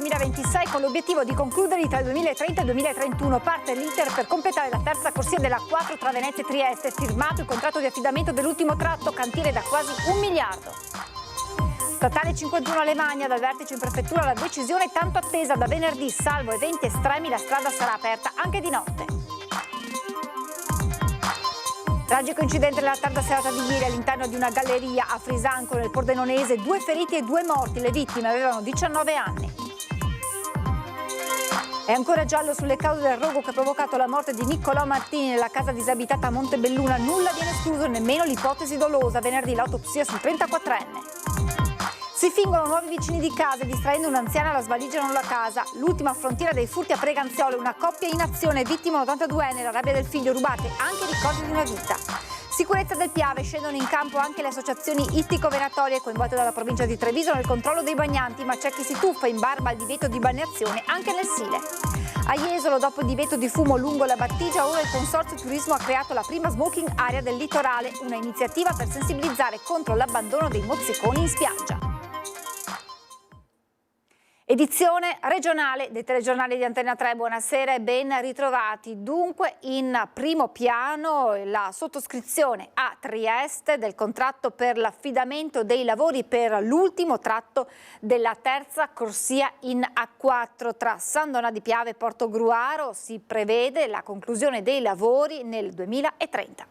2026 con l'obiettivo di concluderli tra il 2030 e il 2031. Parte l'iter per completare la terza corsia della A4 tra Venezia e Trieste. Firmato il contratto di affidamento dell'ultimo tratto, cantiere da quasi 1 miliardo. Statale 51 Alemagna, dal vertice in prefettura la decisione tanto attesa. Da venerdì, salvo eventi estremi, la strada sarà aperta anche di notte. Tragico incidente nella tarda serata di ieri all'interno di una galleria a Frisanco nel Pordenonese, 2 feriti e 2 morti, le vittime avevano 19 anni. È ancora giallo sulle cause del rogo che ha provocato la morte di Niccolò Martini nella casa disabitata a Montebelluna, nulla viene escluso, nemmeno l'ipotesi dolosa, venerdì l'autopsia sul 34enne. Si fingono nuovi vicini di casa e distraendo un'anziana la svaligiano la casa. L'ultima frontiera dei furti a Preganziolo, una coppia in azione, vittima un 82enne, la rabbia del figlio, rubate anche i ricordi di una vita. Sicurezza del Piave, scendono in campo anche le associazioni ittico-venatorie coinvolte dalla provincia di Treviso nel controllo dei bagnanti, ma c'è chi si tuffa in barba al divieto di balneazione anche nel Sile. A Jesolo, dopo il divieto di fumo lungo la battigia, ora il Consorzio Turismo ha creato la prima smoking area del litorale, una iniziativa per sensibilizzare contro l'abbandono dei mozziconi in spiaggia. Edizione regionale dei telegiornali di Antena 3, buonasera e ben ritrovati. Dunque in primo piano la sottoscrizione a Trieste del contratto per l'affidamento dei lavori per l'ultimo tratto della terza corsia in A4 tra San Donà di Piave e Portogruaro. Si prevede la conclusione dei lavori nel 2030.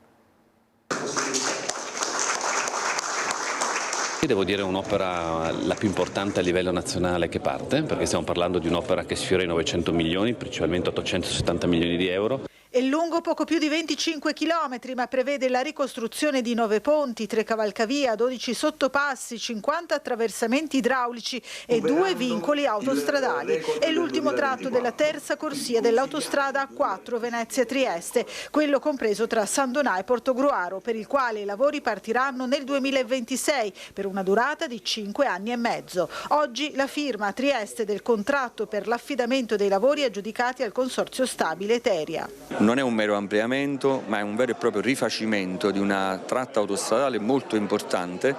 Devo dire un'opera la più importante a livello nazionale che parte, perché stiamo parlando di un'opera che sfiora i 900 milioni, principalmente 870 milioni di euro. È lungo poco più di 25 chilometri, ma prevede la ricostruzione di 9 ponti, 3 cavalcavia, 12 sottopassi, 50 attraversamenti idraulici e 2 vincoli autostradali. È l'ultimo tratto della terza corsia dell'autostrada A4 Venezia-Trieste, quello compreso tra San Donà e Portogruaro, per il quale i lavori partiranno nel 2026 per una durata di 5 anni e mezzo. Oggi la firma a Trieste del contratto per l'affidamento dei lavori aggiudicati al Consorzio Stabile Teria. Non è un mero ampliamento, ma è un vero e proprio rifacimento di una tratta autostradale molto importante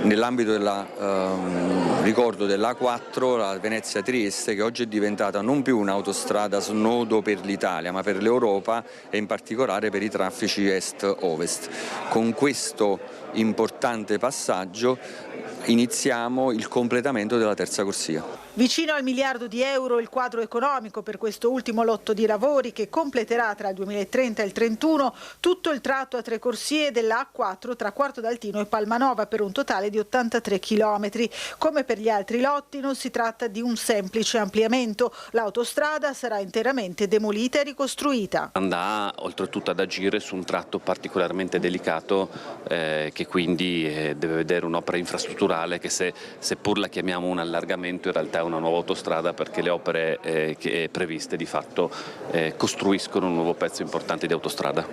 nell'ambito ricordo dell'A4, la Venezia-Trieste, che oggi è diventata non più un'autostrada snodo per l'Italia, ma per l'Europa e in particolare per i traffici est-ovest. Con questo importante passaggio iniziamo il completamento della terza corsia. Vicino al €1 miliardo il quadro economico per questo ultimo lotto di lavori che completerà tra il 2030 e il 2031 tutto il tratto a 3 corsie della A4 tra Quarto d'Altino e Palmanova per un totale di 83 chilometri. Come per gli altri lotti non si tratta di un semplice ampliamento, l'autostrada sarà interamente demolita e ricostruita. Andrà oltretutto ad agire su un tratto particolarmente delicato che quindi deve vedere un'opera infrastrutturale che seppur la chiamiamo un allargamento in realtà è una nuova autostrada, perché le opere previste di fatto costruiscono un nuovo pezzo importante di autostrada.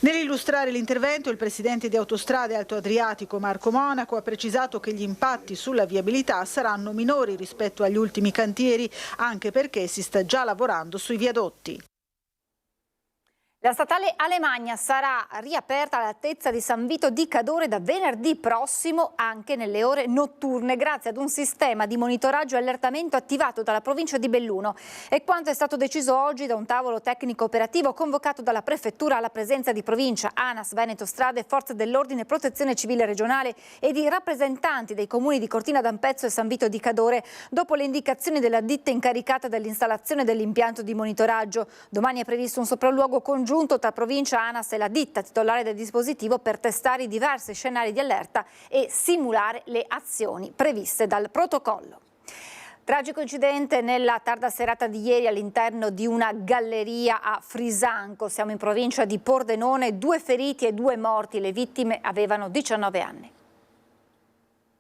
Nell'illustrare l'intervento il presidente di Autostrade Alto Adriatico Marco Monaco ha precisato che gli impatti sulla viabilità saranno minori rispetto agli ultimi cantieri, anche perché si sta già lavorando sui viadotti. La statale Alemagna sarà riaperta all'altezza di San Vito di Cadore da venerdì prossimo anche nelle ore notturne grazie ad un sistema di monitoraggio e allertamento attivato dalla provincia di Belluno. È quanto è stato deciso oggi da un tavolo tecnico operativo convocato dalla prefettura alla presenza di provincia, ANAS, Veneto Strade, Forze dell'Ordine, Protezione Civile regionale e di rappresentanti dei comuni di Cortina d'Ampezzo e San Vito di Cadore dopo le indicazioni della ditta incaricata dell'installazione dell'impianto di monitoraggio. Domani è previsto un sopralluogo congiunto tra provincia, ANAS e la ditta titolare del dispositivo per testare i diversi scenari di allerta e simulare le azioni previste dal protocollo. Tragico incidente nella tarda serata di ieri all'interno di una galleria a Frisanco. Siamo in provincia di Pordenone, 2 feriti e 2 morti. Le vittime avevano 19 anni.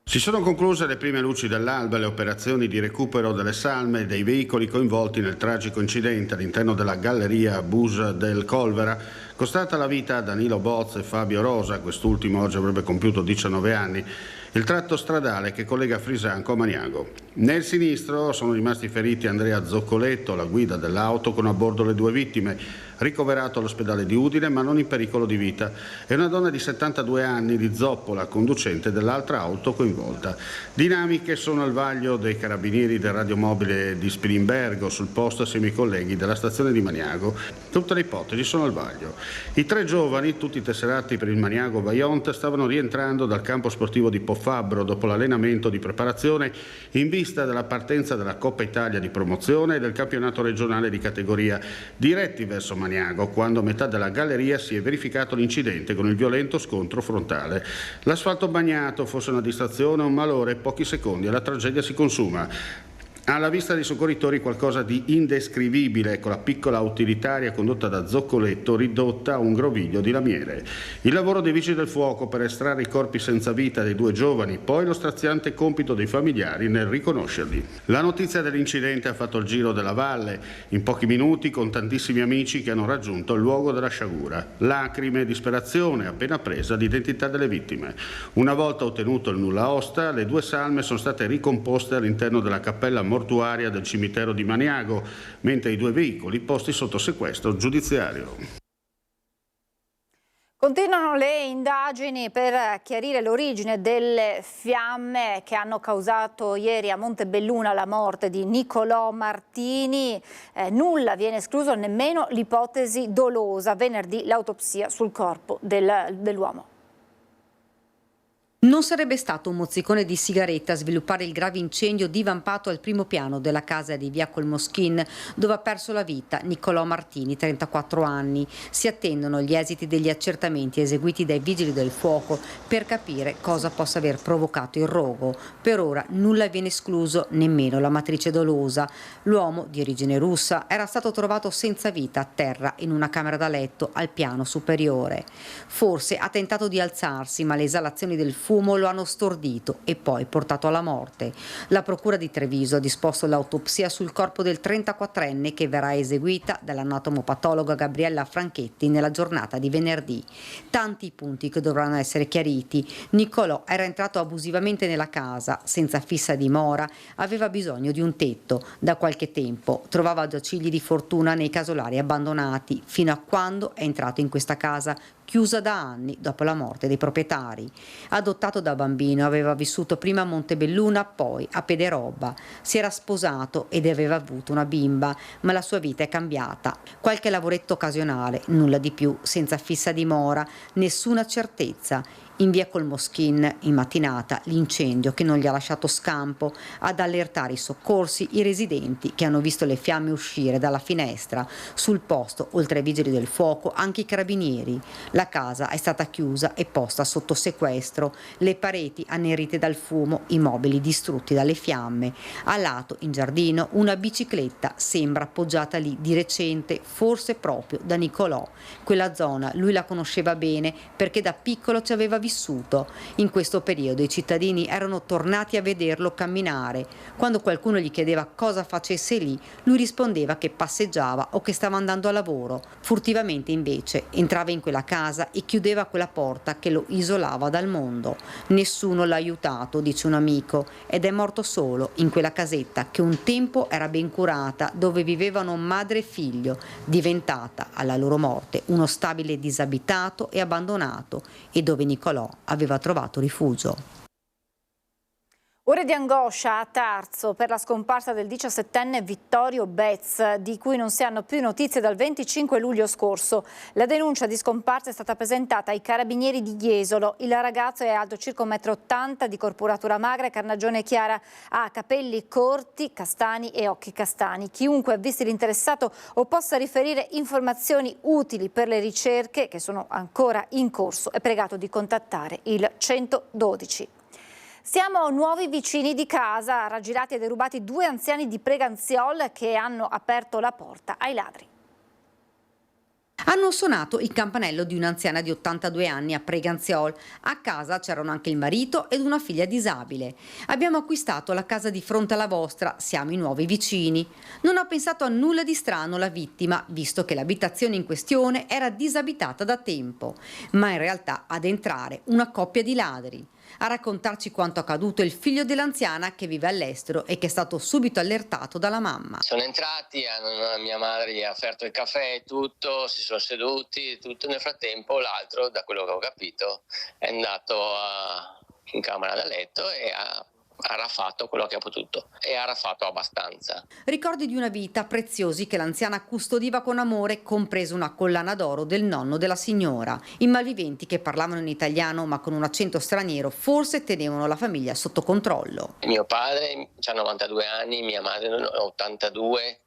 Si sono concluse le prime luci dell'alba e le operazioni di recupero delle salme e dei veicoli coinvolti nel tragico incidente all'interno della galleria Bus del Colvera, costata la vita a Danilo Bozz e Fabio Rosa, quest'ultimo oggi avrebbe compiuto 19 anni. il tratto stradale che collega Frisanco a Maniago. Nel sinistro sono rimasti feriti Andrea Zoccoletto, la guida dell'auto con a bordo le 2 vittime, ricoverato all'ospedale di Udine ma non in pericolo di vita, e una donna di 72 anni di Zoppola, conducente dell'altra auto coinvolta. Dinamiche sono al vaglio dei carabinieri del radiomobile di Spilimbergo sul posto assieme ai colleghi della stazione di Maniago. Tutte le ipotesi sono al vaglio. I 3 giovani, tutti tesserati per il Maniago Vajont, stavano rientrando dal campo sportivo di Pofabbro dopo l'allenamento di preparazione in vista della partenza della Coppa Italia di promozione e del campionato regionale di categoria, diretti verso Maniago, quando a metà della galleria si è verificato l'incidente con il violento scontro frontale. L'asfalto bagnato, fosse una distrazione o un malore, pochi secondi e la tragedia si consuma. Alla vista dei soccorritori qualcosa di indescrivibile, con la piccola utilitaria condotta da Zoccoletto ridotta a un groviglio di lamiere. Il lavoro dei vigili del fuoco per estrarre i corpi senza vita dei 2 giovani, poi lo straziante compito dei familiari nel riconoscerli. La notizia dell'incidente ha fatto il giro della valle, in pochi minuti con tantissimi amici che hanno raggiunto il luogo della sciagura. Lacrime e disperazione appena presa l'identità delle vittime. Una volta ottenuto il nulla osta, le 2 salme sono state ricomposte all'interno della cappella mortuaria del cimitero di Maniago, mentre i 2 veicoli posti sotto sequestro giudiziario. Continuano le indagini per chiarire l'origine delle fiamme che hanno causato ieri a Montebelluna la morte di Nicolò Martini. Nulla viene escluso, nemmeno l'ipotesi dolosa. Venerdì l'autopsia sul corpo dell'uomo. Non sarebbe stato un mozzicone di sigaretta a sviluppare il grave incendio divampato al primo piano della casa di via Colmoschin, dove ha perso la vita Nicolò Martini, 34 anni. Si attendono gli esiti degli accertamenti eseguiti dai vigili del fuoco per capire cosa possa aver provocato il rogo. Per ora nulla viene escluso, nemmeno la matrice dolosa. L'uomo, di origine russa, era stato trovato senza vita a terra in una camera da letto al piano superiore. Forse ha tentato di alzarsi, ma le esalazioni del fumo lo hanno stordito e poi portato alla morte. La procura di Treviso ha disposto l'autopsia sul corpo del 34enne che verrà eseguita dall'anatomopatologa Gabriella Franchetti nella giornata di venerdì. Tanti punti che dovranno essere chiariti. Nicolò era entrato abusivamente nella casa, senza fissa dimora, aveva bisogno di un tetto. Da qualche tempo trovava giacigli di fortuna nei casolari abbandonati, fino a quando è entrato in questa casa chiusa da anni dopo la morte dei proprietari. Adottato da bambino, aveva vissuto prima a Montebelluna, poi a Pederobba. Si era sposato ed aveva avuto una bimba, ma la sua vita è cambiata. Qualche lavoretto occasionale, nulla di più, senza fissa dimora, nessuna certezza. In via Colmoschin, in mattinata, l'incendio che non gli ha lasciato scampo ad allertare i soccorsi, i residenti che hanno visto le fiamme uscire dalla finestra. Sul posto, oltre ai vigili del fuoco, anche i carabinieri. La casa è stata chiusa e posta sotto sequestro, le pareti annerite dal fumo, i mobili distrutti dalle fiamme. A lato, in giardino, una bicicletta sembra appoggiata lì di recente, forse proprio da Nicolò. Quella zona lui la conosceva bene perché da piccolo ci aveva vissuto. In questo periodo i cittadini erano tornati a vederlo camminare. Quando qualcuno gli chiedeva cosa facesse lì, lui rispondeva che passeggiava o che stava andando a lavoro. Furtivamente invece entrava in quella casa e chiudeva quella porta che lo isolava dal mondo. Nessuno l'ha aiutato, dice un amico, ed è morto solo in quella casetta che un tempo era ben curata, dove vivevano madre e figlio, diventata alla loro morte uno stabile disabitato e abbandonato, e dove Nicolò aveva trovato rifugio. Ore di angoscia a Tarzo per la scomparsa del 17enne Vittorio Bez, di cui non si hanno più notizie dal 25 luglio scorso. La denuncia di scomparsa è stata presentata ai carabinieri di Jesolo. Il ragazzo è alto circa 1,80 m, di corporatura magra e carnagione chiara, ha capelli corti, castani e occhi castani. Chiunque avvisti l'interessato o possa riferire informazioni utili per le ricerche, che sono ancora in corso, è pregato di contattare il 112. Siamo nuovi vicini di casa, raggirati e derubati 2 anziani di Preganziol che hanno aperto la porta ai ladri. Hanno suonato il campanello di un'anziana di 82 anni a Preganziol. A casa c'erano anche il marito ed una figlia disabile. Abbiamo acquistato la casa di fronte alla vostra, siamo i nuovi vicini. Non ha pensato a nulla di strano la vittima, visto che l'abitazione in questione era disabitata da tempo. Ma in realtà ad entrare una coppia di ladri. A raccontarci quanto accaduto è il figlio dell'anziana che vive all'estero e che è stato subito allertato dalla mamma. Sono entrati, mia madre gli ha offerto il caffè e tutto, si sono seduti, tutto. Nel frattempo l'altro, da quello che ho capito, è andato in camera da letto e ha raffato quello che ha potuto e ha raffato abbastanza. Ricordi di una vita preziosi che l'anziana custodiva con amore, compresa una collana d'oro del nonno della signora. I malviventi, che parlavano in italiano ma con un accento straniero, forse tenevano la famiglia sotto controllo. Mio padre ha 92 anni, mia madre 82,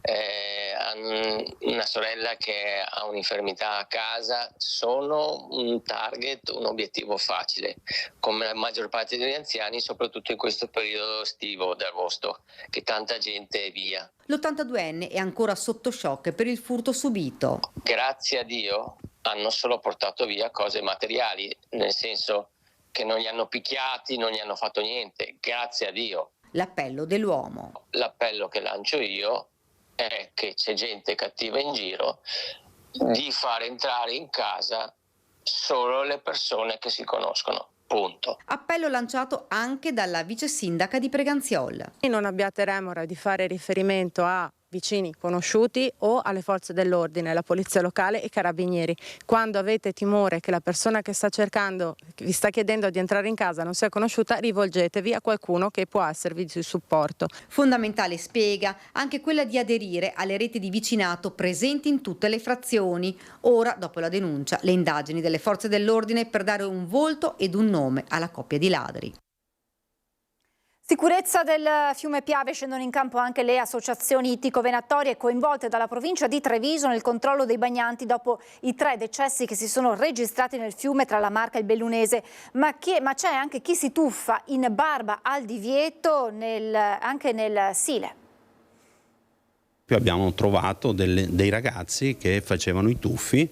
hanno una sorella che ha un'infermità a casa. Sono un target, un obiettivo facile, come la maggior parte degli anziani, soprattutto in questo periodo estivo d'agosto, che tanta gente è via. L'82enne è ancora sotto shock per il furto subito. Grazie a Dio hanno solo portato via cose materiali, nel senso che non li hanno picchiati, non gli hanno fatto niente, grazie a Dio. L'appello dell'uomo. L'appello che lancio io è che c'è gente cattiva in giro, di far entrare in casa solo le persone che si conoscono. Punto. Appello lanciato anche dalla vice sindaca di Preganziol. Non abbiate remora di fare riferimento a vicini conosciuti o alle forze dell'ordine, la polizia locale e i carabinieri. Quando avete timore che la persona che sta cercando, che vi sta chiedendo di entrare in casa non sia conosciuta, rivolgetevi a qualcuno che può esservi di supporto. Fondamentale, spiega, anche quella di aderire alle reti di vicinato presenti in tutte le frazioni. Ora, dopo la denuncia, le indagini delle forze dell'ordine per dare un volto ed un nome alla coppia di ladri. Sicurezza del fiume Piave, scendono in campo anche le associazioni ittico-venatorie coinvolte dalla provincia di Treviso nel controllo dei bagnanti dopo i 3 decessi che si sono registrati nel fiume tra la Marca e il Bellunese. Ma c'è anche chi si tuffa in barba al divieto anche nel Sile. Abbiamo trovato dei ragazzi che facevano i tuffi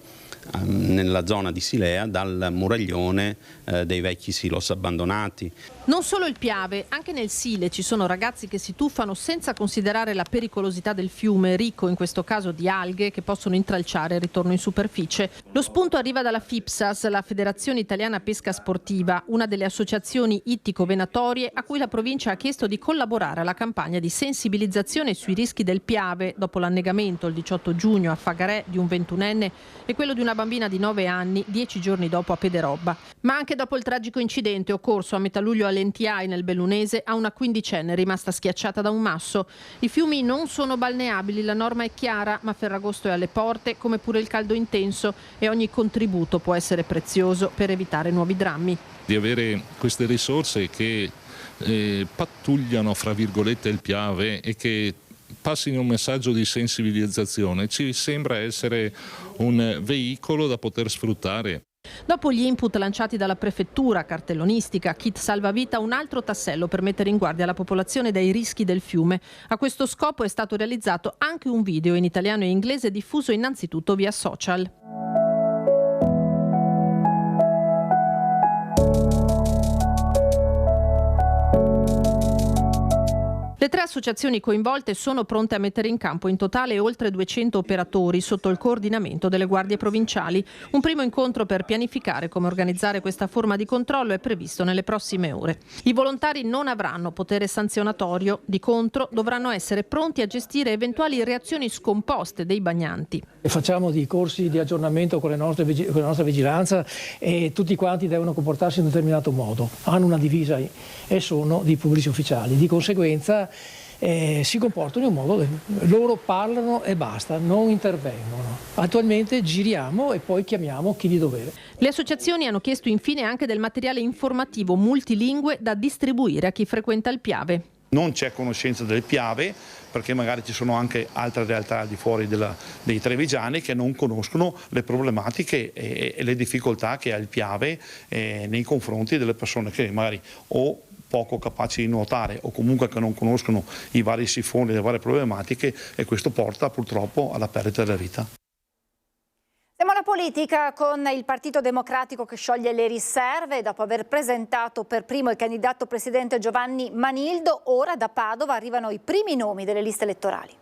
nella zona di Silea dal muraglione dei vecchi silos abbandonati. Non solo il Piave, anche nel Sile ci sono ragazzi che si tuffano senza considerare la pericolosità del fiume, ricco in questo caso di alghe che possono intralciare il ritorno in superficie. Lo spunto arriva dalla FIPSAS, la Federazione Italiana Pesca Sportiva, una delle associazioni ittico-venatorie a cui la provincia ha chiesto di collaborare alla campagna di sensibilizzazione sui rischi del Piave dopo l'annegamento il 18 giugno a Fagarè di un 21enne e quello di una bambina di 9 anni 10 giorni dopo a Pederobba. Ma anche dopo il tragico incidente occorso a metà luglio a Lentiai nel Bellunese a una quindicenne rimasta schiacciata da un masso. I fiumi non sono balneabili, la norma è chiara, ma Ferragosto è alle porte, come pure il caldo intenso, e ogni contributo può essere prezioso per evitare nuovi drammi. Di avere queste risorse che pattugliano, fra virgolette, il Piave e che passino un messaggio di sensibilizzazione ci sembra essere un veicolo da poter sfruttare. Dopo gli input lanciati dalla prefettura, cartellonistica, kit salvavita, un altro tassello per mettere in guardia la popolazione dai rischi del fiume. A questo scopo è stato realizzato anche un video in italiano e inglese diffuso innanzitutto via social. Le 3 associazioni coinvolte sono pronte a mettere in campo in totale oltre 200 operatori sotto il coordinamento delle guardie provinciali. Un primo incontro per pianificare come organizzare questa forma di controllo è previsto nelle prossime ore. I volontari non avranno potere sanzionatorio, di contro dovranno essere pronti a gestire eventuali reazioni scomposte dei bagnanti. Facciamo dei corsi di aggiornamento con la nostra vigilanza e tutti quanti devono comportarsi in un determinato modo. Hanno una divisa e sono dei pubblici ufficiali. Di conseguenza si comportano in un modo, loro parlano e basta, non intervengono. Attualmente giriamo e poi chiamiamo chi di dovere. Le associazioni hanno chiesto infine anche del materiale informativo multilingue da distribuire a chi frequenta il Piave. Non c'è conoscenza del Piave perché magari ci sono anche altre realtà al di fuori dei trevigiani che non conoscono le problematiche e le difficoltà che ha il Piave nei confronti delle persone che magari o poco capaci di nuotare o comunque che non conoscono i vari sifoni, le varie problematiche, e questo porta purtroppo alla perdita della vita. Siamo alla politica con il Partito Democratico che scioglie le riserve dopo aver presentato per primo il candidato presidente Giovanni Manildo. Ora da Padova arrivano i primi nomi delle liste elettorali.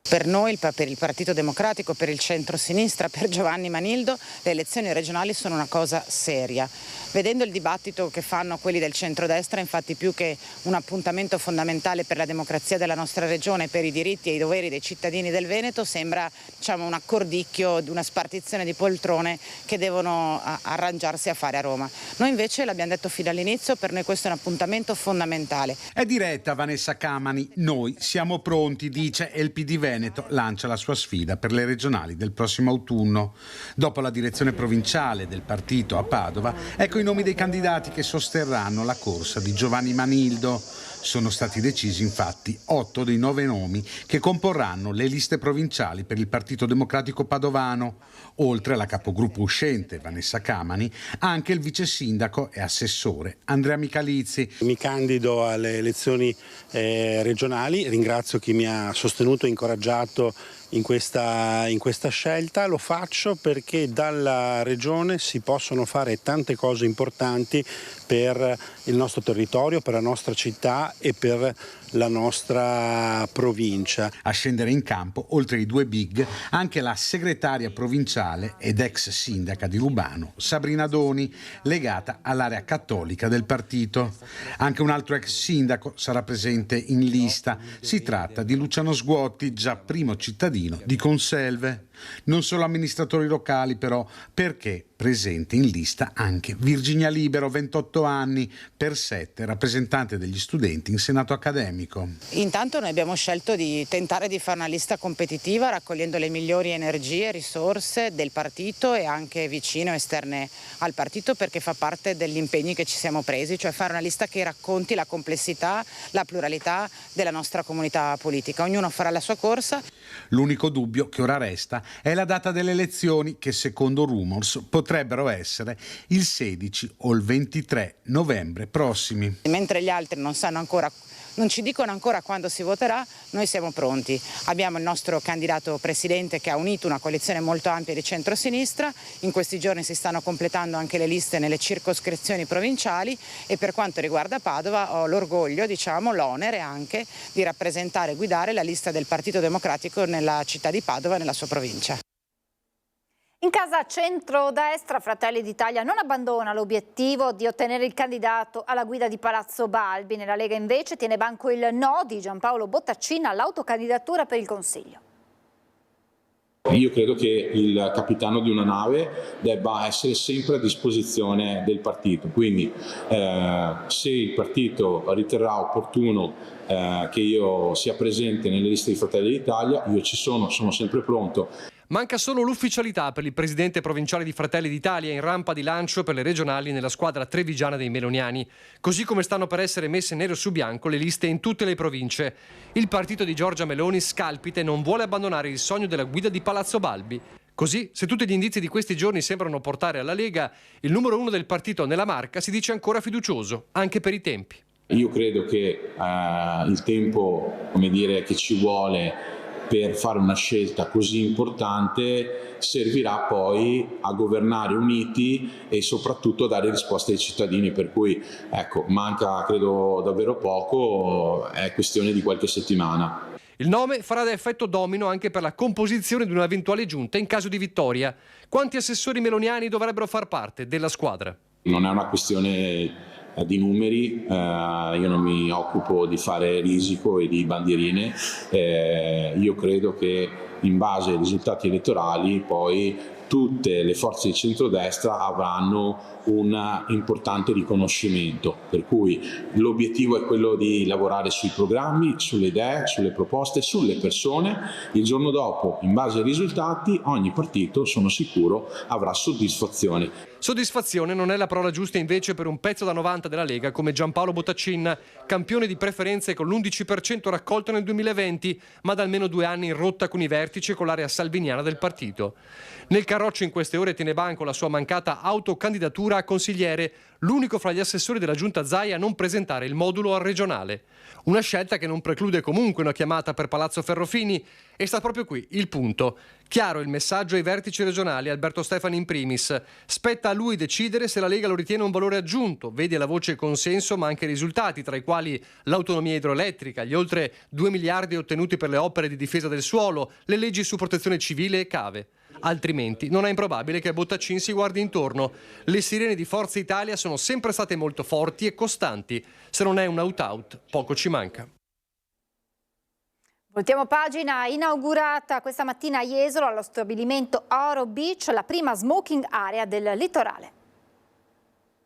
Per noi, per il Partito Democratico, per il centro-sinistra, per Giovanni Manildo, le elezioni regionali sono una cosa seria. Vedendo il dibattito che fanno quelli del centrodestra, infatti, più che un appuntamento fondamentale per la democrazia della nostra regione, per i diritti e i doveri dei cittadini del Veneto, sembra un accordicchio, una spartizione di poltrone che devono arrangiarsi a fare a Roma. Noi invece l'abbiamo detto fin dall'inizio, per noi questo è un appuntamento fondamentale. È diretta Vanessa Camani, noi siamo pronti, dice, e il PD Veneto lancia la sua sfida per le regionali del prossimo autunno. Dopo la direzione provinciale del partito a Padova, ecco i nomi dei candidati che sosterranno la corsa di Giovanni Manildo. Sono stati decisi infatti 8 dei 9 nomi che comporranno le liste provinciali per il Partito Democratico Padovano. Oltre alla capogruppo uscente Vanessa Camani, anche il vice sindaco e assessore Andrea Michalizzi. Mi candido alle elezioni regionali, ringrazio chi mi ha sostenuto e incoraggiato in questa scelta. Lo faccio perché dalla regione si possono fare tante cose importanti per il nostro territorio, per la nostra città e per la nostra provincia. A scendere in campo, oltre ai 2 big, anche la segretaria provinciale ed ex sindaca di Lubano, Sabrina Doni, legata all'area cattolica del partito. Anche un altro ex sindaco sarà presente in lista. Si tratta di Luciano Sguotti, già primo cittadino di Conselve. Non solo amministratori locali però, perché presente in lista anche Virginia Libero, 28 anni, per 7, rappresentante degli studenti in senato accademico. Intanto noi abbiamo scelto di tentare di fare una lista competitiva raccogliendo le migliori energie e risorse del partito e anche vicine o esterne al partito, perché fa parte degli impegni che ci siamo presi, cioè fare una lista che racconti la complessità, la pluralità della nostra comunità politica. Ognuno farà la sua corsa. L'unico dubbio che ora resta è la data delle elezioni che secondo rumors potrebbero essere il 16 o il 23 novembre prossimi. Mentre gli altri non ci dicono ancora quando si voterà, noi siamo pronti. Abbiamo il nostro candidato presidente che ha unito una coalizione molto ampia di centrosinistra. In questi giorni si stanno completando anche le liste nelle circoscrizioni provinciali e per quanto riguarda Padova ho l'orgoglio, l'onere anche di rappresentare e guidare la lista del Partito Democratico nella città di Padova e nella sua provincia. In casa centrodestra, Fratelli d'Italia non abbandona l'obiettivo di ottenere il candidato alla guida di Palazzo Balbi. Nella Lega invece tiene banco il no di Giampaolo Bottaccina all'autocandidatura per il Consiglio. Io credo che il capitano di una nave debba essere sempre a disposizione del partito, quindi se il partito riterrà opportuno che io sia presente nelle liste di Fratelli d'Italia, io ci sono sempre pronto. Manca solo l'ufficialità per il presidente provinciale di Fratelli d'Italia in rampa di lancio per le regionali nella squadra trevigiana dei Meloniani, così come stanno per essere messe nero su bianco le liste in tutte le province. Il partito di Giorgia Meloni scalpita e non vuole abbandonare il sogno della guida di Palazzo Balbi. Così, se tutti gli indizi di questi giorni sembrano portare alla Lega, il numero 1 del partito nella Marca si dice ancora fiducioso, anche per i tempi. Io credo che il tempo, che ci vuole per fare una scelta così importante servirà poi a governare uniti e soprattutto a dare risposte ai cittadini, per cui manca credo davvero poco, è questione di qualche settimana. Il nome farà da effetto domino anche per la composizione di un'eventuale giunta in caso di vittoria. Quanti assessori meloniani dovrebbero far parte della squadra? Non è una questione di numeri, io non mi occupo di fare risico e di bandierine, io credo che in base ai risultati elettorali poi tutte le forze di centrodestra avranno un importante riconoscimento, per cui l'obiettivo è quello di lavorare sui programmi, sulle idee, sulle proposte, sulle persone. Il giorno dopo, in base ai risultati, ogni partito, sono sicuro, avrà soddisfazione. Soddisfazione non è la parola giusta invece per un pezzo da 90 della Lega come Giampaolo Bottaccin, campione di preferenze con l'11% raccolto nel 2020, ma da almeno 2 anni in rotta con i vertici e con l'area salviniana del partito. Nel carroccio in queste ore tiene banco la sua mancata autocandidatura a consigliere, l'unico fra gli assessori della giunta Zaia a non presentare il modulo al regionale. Una scelta che non preclude comunque una chiamata per Palazzo Ferrofini, e sta proprio qui il punto. Chiaro il messaggio ai vertici regionali, Alberto Stefani in primis. Spetta a lui decidere se la Lega lo ritiene un valore aggiunto. Vede la voce consenso ma anche risultati, tra i quali l'autonomia idroelettrica, gli oltre 2 miliardi ottenuti per le opere di difesa del suolo, le leggi su protezione civile e cave. Altrimenti non è improbabile che a Bottacin si guardi intorno. Le sirene di Forza Italia sono sempre state molto forti e costanti. Se non è un out-out, poco ci manca. Voltiamo pagina. Inaugurata questa mattina a Jesolo, allo stabilimento Oro Beach, la prima smoking area del litorale.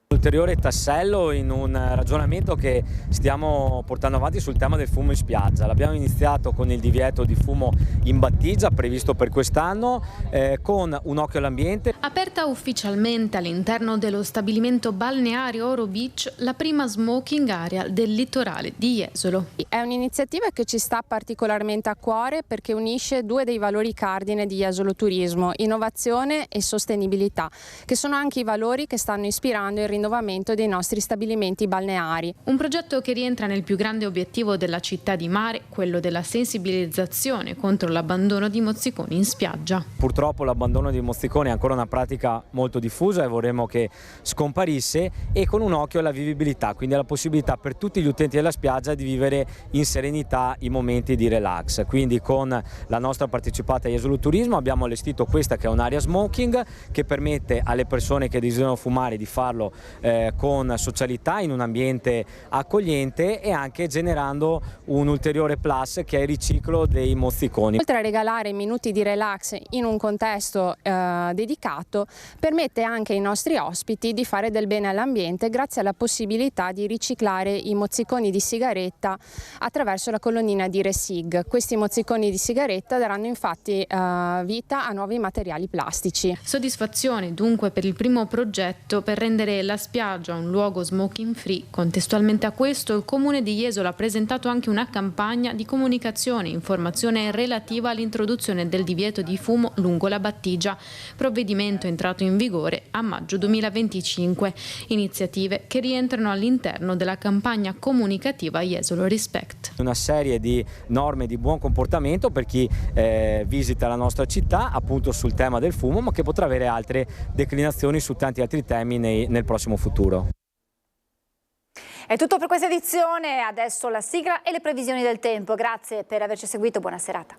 Ulteriore tassello in un ragionamento che stiamo portando avanti sul tema del fumo in spiaggia. L'abbiamo iniziato con il divieto di fumo in battigia previsto per quest'anno, con un occhio all'ambiente. Aperta ufficialmente all'interno dello stabilimento balneario Oro Beach la prima smoking area del litorale di Jesolo. È un'iniziativa che ci sta particolarmente a cuore perché unisce due dei valori cardine di Jesolo Turismo, innovazione e sostenibilità, che sono anche i valori che stanno ispirando il rinnovamento dei nostri stabilimenti balneari. Un progetto che rientra nel più grande obiettivo della città di mare, quello della sensibilizzazione contro l'abbandono di mozziconi in spiaggia. Purtroppo l'abbandono di mozziconi è ancora una pratica molto diffusa e vorremmo che scomparisse, e con un occhio alla vivibilità, quindi alla possibilità per tutti gli utenti della spiaggia di vivere in serenità i momenti di relax. Quindi con la nostra partecipata a Jesolo Turismo abbiamo allestito questa che è un'area smoking che permette alle persone che desiderano fumare di farlo con socialità in un ambiente accogliente e anche generando un ulteriore plus che è il riciclo dei mozziconi. Oltre a regalare minuti di relax in un contesto dedicato, permette anche ai nostri ospiti di fare del bene all'ambiente grazie alla possibilità di riciclare i mozziconi di sigaretta attraverso la colonnina di Resig. Questi mozziconi di sigaretta daranno infatti vita a nuovi materiali plastici. Soddisfazione dunque per il primo progetto per rendere la spiaggia un luogo smoking free. Contestualmente a questo, il Comune di Jesolo ha presentato anche una campagna di comunicazione e informazione relativa all'introduzione del divieto di fumo lungo la battigia, provvedimento entrato in vigore a maggio 2025. Iniziative che rientrano all'interno della campagna comunicativa Jesolo Respect. Una serie di norme di buon comportamento per chi visita la nostra città, appunto sul tema del fumo, ma che potrà avere altre declinazioni su tanti altri temi nel prossimo futuro. È tutto per questa edizione, adesso la sigla e le previsioni del tempo. Grazie per averci seguito, buona serata.